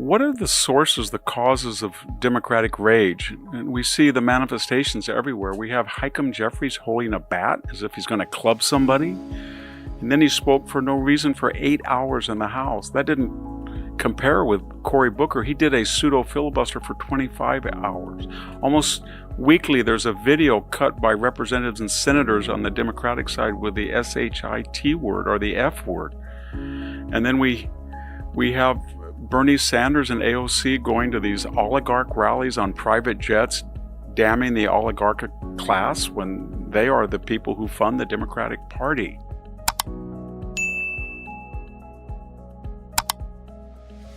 What are the sources, the causes of democratic rage? And we see the manifestations everywhere. We have Hakeem Jeffries holding a bat as if he's going to club somebody. And then he spoke for no reason for 8 hours in the House. That didn't compare with Cory Booker. He did a pseudo filibuster for 25 hours. Almost weekly, there's a video cut by representatives and senators on the Democratic side with the SHIT word or the F word. And then we have Bernie Sanders and AOC going to these oligarch rallies on private jets, damning the oligarchic class when they are the people who fund the Democratic Party.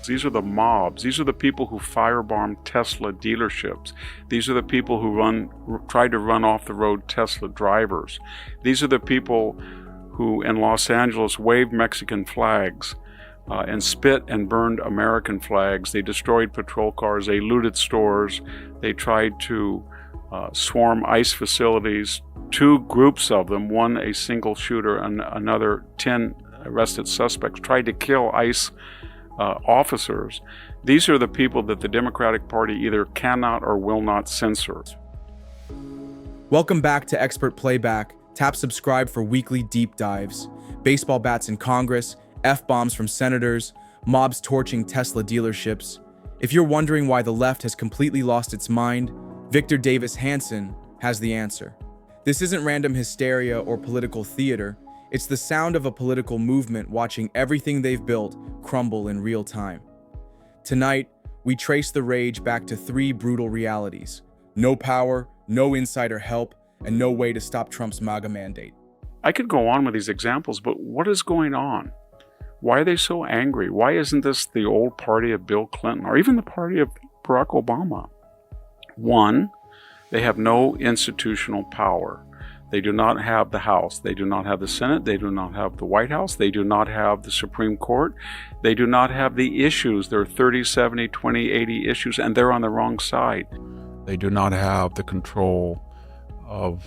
These are the mobs. These are the people who firebomb Tesla dealerships. These are the people who tried to run off the road Tesla drivers. These are the people who in Los Angeles waved Mexican flags and spit and burned American flags. They destroyed patrol cars. They looted stores. They tried to swarm ICE facilities. 2 groups of them, one a single shooter and another 10 arrested suspects, tried to kill ICE officers. These are the people that the Democratic Party either cannot or will not censor. Welcome back to Expert Playback. Tap subscribe for weekly deep dives. Baseball bats in Congress, F-bombs from senators, mobs torching Tesla dealerships. If you're wondering why the left has completely lost its mind, Victor Davis Hanson has the answer. This isn't random hysteria or political theater. It's the sound of a political movement watching everything they've built crumble in real time. Tonight, we trace the rage back to 3 brutal realities: no power, no insider help, and no way to stop Trump's MAGA mandate. I could go on with these examples, but what is going on? Why are they so angry? Why isn't this the old party of Bill Clinton or even the party of Barack Obama? 1, they have no institutional power. They do not have the House. They do not have the Senate. They do not have the White House. They do not have the Supreme Court. They do not have the issues. There are 30, 70, 20, 80 issues, and they're on the wrong side. They do not have the control of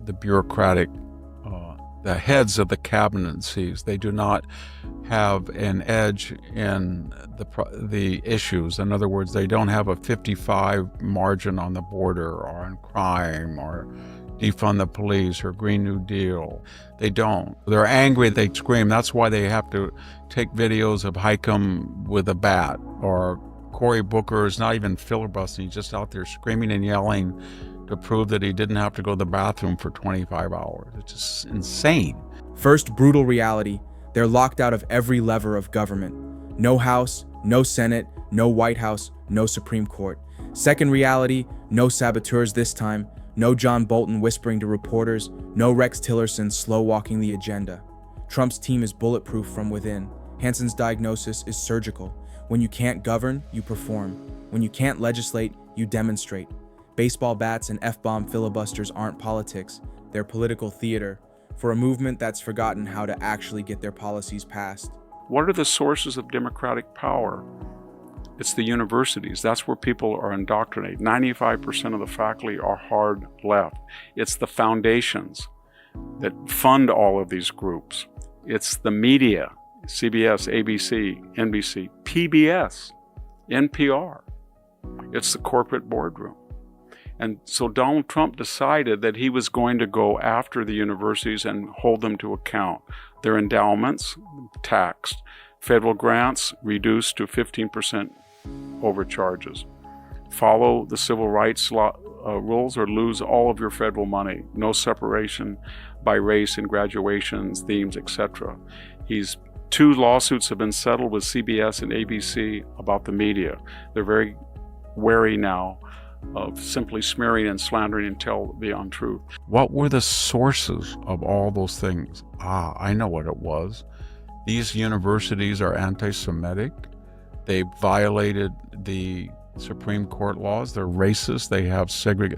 the bureaucratic, the heads of the cabinetcies. They do not have an edge in the issues. In other words, they don't have a 55 margin on the border or on crime or defund the police or Green New Deal. They don't. They're angry, they scream. That's why they have to take videos of Hakeem with a bat, or Cory Booker is not even filibustering. He's just out there screaming and yelling to prove that he didn't have to go to the bathroom for 25 hours. It's just insane. First brutal reality, they're locked out of every lever of government. No House, no Senate, no White House, no Supreme Court. Second reality, no saboteurs this time. No John Bolton whispering to reporters, no Rex Tillerson slow-walking the agenda. Trump's team is bulletproof from within. Hanson's diagnosis is surgical. When you can't govern, you perform. When you can't legislate, you demonstrate. Baseball bats and F-bomb filibusters aren't politics. They're political theater for a movement that's forgotten how to actually get their policies passed. What are the sources of democratic power? It's the universities. That's where people are indoctrinated. 95% of the faculty are hard left. It's the foundations that fund all of these groups. It's the media, CBS, ABC, NBC, PBS, NPR. It's the corporate boardroom. And so Donald Trump decided that he was going to go after the universities and hold them to account. Their endowments taxed. Federal grants reduced to 15% overcharges. Follow the civil rights rules or lose all of your federal money. No separation by race in graduations, themes, etc. 2 lawsuits have been settled with CBS and ABC about the media. They're very wary now of simply smearing and slandering and tell the untruth. What were the sources of all those things? I know what it was. These universities are anti-Semitic. They violated the Supreme Court laws. They're racist. They have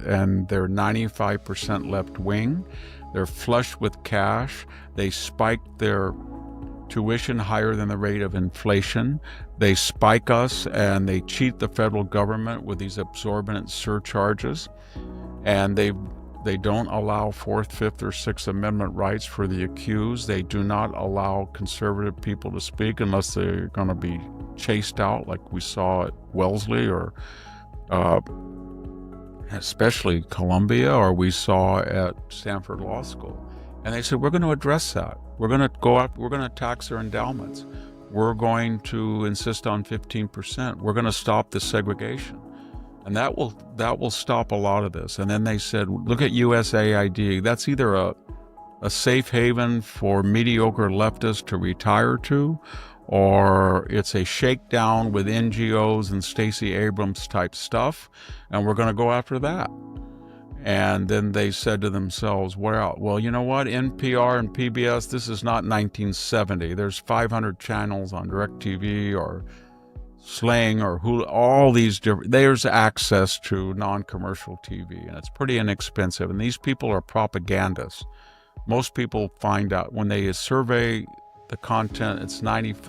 and they're 95% left wing. They're flush with cash. They spiked their tuition higher than the rate of inflation. They spike us and they cheat the federal government with these exorbitant surcharges. And they don't allow 4th, 5th, or 6th Amendment rights for the accused. They do not allow conservative people to speak unless they're going to be chased out like we saw at Wellesley or especially Columbia, or we saw at Stanford Law School. And they said, we're going to address that. We're going to go up, we're going to tax their endowments. We're going to insist on 15%. We're going to stop the segregation. And that will stop a lot of this. And then they said, look at USAID. That's either a safe haven for mediocre leftists to retire to, or it's a shakedown with NGOs and Stacey Abrams type stuff, and we're going to go after that. And then they said to themselves, well, you know what, NPR and PBS, this is not 1970. There's 500 channels on DirecTV or Sling or Hulu, all these different, there's access to non-commercial TV, and it's pretty inexpensive. And these people are propagandists. Most people find out when they survey the content,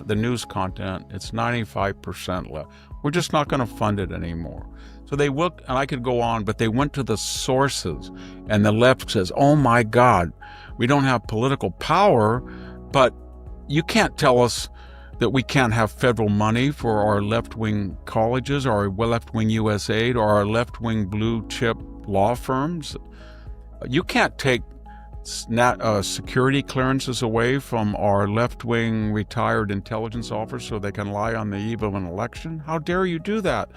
the news content, it's 95% left. We're just not going to fund it anymore. So they look, and I could go on, but they went to the sources, and the left says, oh my God, we don't have political power, but you can't tell us that we can't have federal money for our left-wing colleges, or our left-wing USAID, or our left-wing blue-chip law firms. You can't take security clearances away from our left-wing retired intelligence officers so they can lie on the eve of an election. How dare you do that?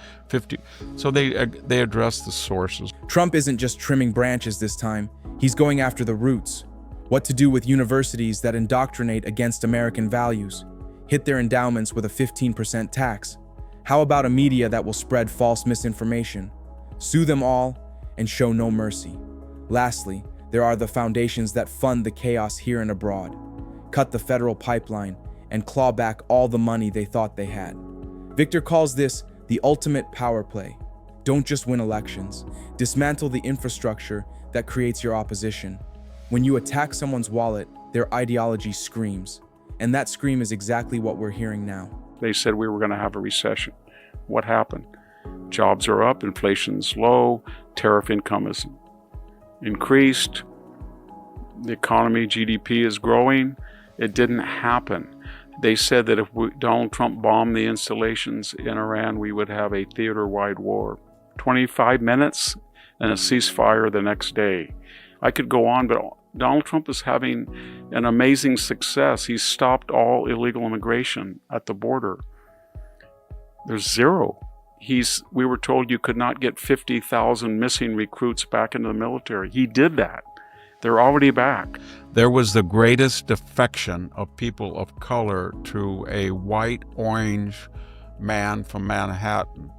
So they address the sources. Trump isn't just trimming branches this time. He's going after the roots. What to do with universities that indoctrinate against American values? Hit their endowments with a 15% tax. How about a media that will spread false misinformation? Sue them all and show no mercy. Lastly, there are the foundations that fund the chaos here and abroad. Cut the federal pipeline and claw back all the money they thought they had. Victor calls this the ultimate power play. Don't just win elections. Dismantle the infrastructure that creates your opposition. When you attack someone's wallet, their ideology screams. And that scream is exactly what we're hearing now. They said we were going to have a recession. What happened? Jobs are up, inflation's low, tariff income is increased, the economy, GDP is growing. It didn't happen. They said that if Donald Trump bombed the installations in Iran, we would have a theater-wide war. 25 minutes and a ceasefire the next day. I could go on, but Donald Trump is having an amazing success. He's stopped all illegal immigration at the border. There's zero. We were told you could not get 50,000 missing recruits back into the military. He did that. They're already back. There was the greatest defection of people of color to a white-orange man from Manhattan.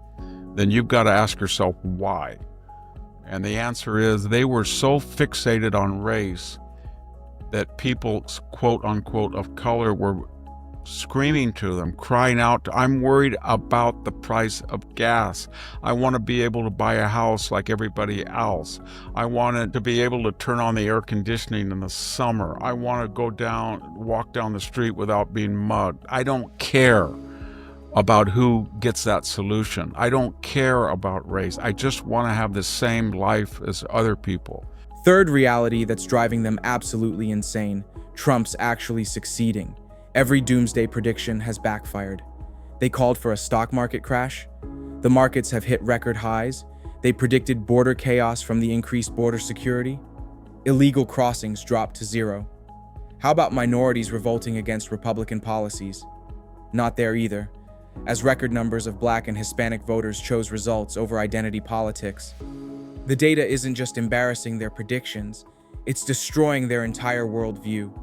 Then you've got to ask yourself why. And the answer is they were so fixated on race that people, quote unquote, of color were screaming to them, crying out, I'm worried about the price of gas. I want to be able to buy a house like everybody else. I wanted to be able to turn on the air conditioning in the summer. I want to walk down the street without being mugged. I don't care about who gets that solution. I don't care about race. I just want to have the same life as other people. Third reality that's driving them absolutely insane: Trump's actually succeeding. Every doomsday prediction has backfired. They called for a stock market crash. The markets have hit record highs. They predicted border chaos from the increased border security. Illegal crossings dropped to zero. How about minorities revolting against Republican policies? Not there either, as record numbers of Black and Hispanic voters chose results over identity politics. The data isn't just embarrassing their predictions, it's destroying their entire worldview.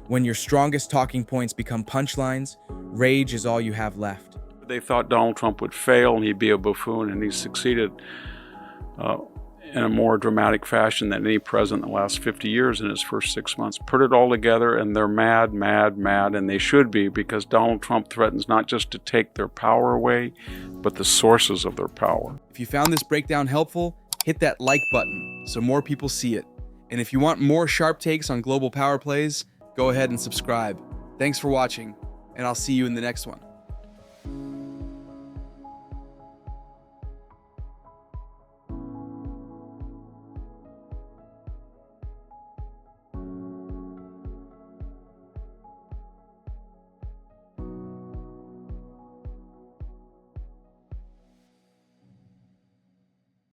When your strongest talking points become punchlines, rage is all you have left. They thought Donald Trump would fail and he'd be a buffoon, and he succeeded in a more dramatic fashion than any president in the last 50 years in his first 6 months. Put it all together and they're mad, and they should be, because Donald Trump threatens not just to take their power away, but the sources of their power. If you found this breakdown helpful, hit that like button so more people see it. And if you want more sharp takes on global power plays, go ahead and subscribe. Thanks for watching, and I'll see you in the next one.